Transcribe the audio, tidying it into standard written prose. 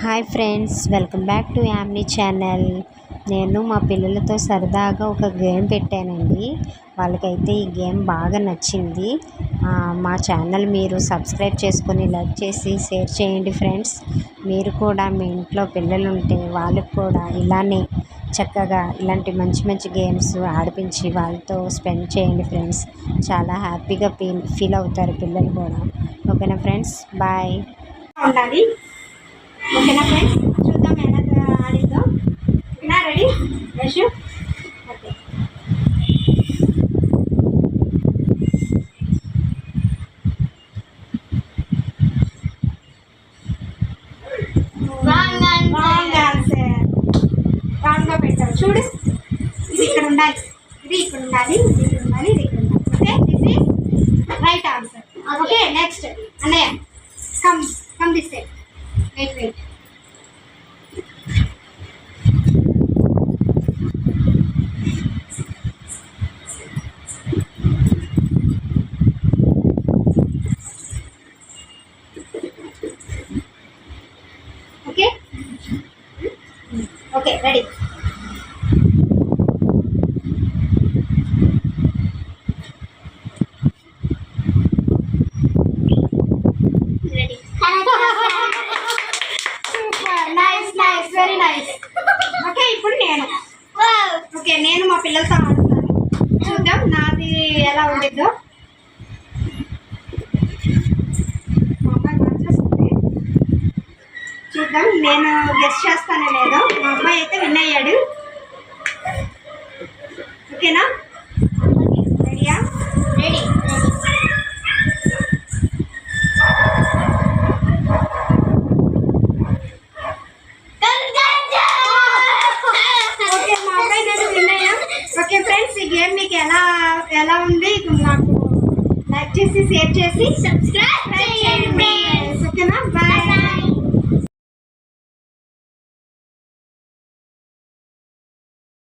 Hi friends, welcome back to Yamni channel. నేను మా పిల్లలతో సరదాగా ఒక గేమ్ పెట్టానండి. వాళ్ళకైతే ఈ గేమ్ బాగా నచ్చింది. మా ఛానల్ మీరు సబ్స్క్రైబ్ చేసుకొని లైక్ చేసి షేర్ చేయండి ఫ్రెండ్స్. మీరు కూడా మీ ఇంట్లో పిల్లలు ఉంటే వాళ్ళకు కూడా ఇలానే చక్కగా ఇలాంటి మంచి మంచి గేమ్స్ ఆడిపించి వాళ్ళతో స్పెండ్ చేయండి ఫ్రెండ్స్. చాలా హ్యాపీగా ఫీల్ అవుతారు పిల్లలు కూడా. ఓకేనా ఫ్రెండ్స్, బాయ్. ఉండాలి. ఓకేనా ఫ్రెండ్స్, చూద్దాం ఎలా ఆడిద్దాం. ఓకేనా, ready Yashu? Okay. Wrong answer. రాంగ్గా పెట్టారు చూడు. ఇది ఇక్కడ ఉండాలి, ఇది ఇక్కడ ఉండాలి, ఇది ఇక్కడ ఉండాలి, ఇది ఇక్కడ ఉండాలి. Okay, this is right answer. Okay, next అన్నయ్య, come this side. Wait. Okay, ready. Very nice. Okay, ఇప్పుడు నేను మా పిల్లలతో ఆడుతాను. చూద్దాం నాది ఎలా ఉండిద్దో. మా అబ్బాయి మార్చేస్తుంది. చూద్దాం నేను గెస్ట్ చేస్తానో లేదో. మా అబ్బాయి అయితే విన్ అయ్యాడు. ఓకేనా, రెడీయా? రెడీ. ఓకే ఫ్రెండ్స్, ఈ గేమ్ మీకు ఎలా ఉంది నాకు లైక్ చేసి షేర్ చేసి సబ్స్క్రైబ్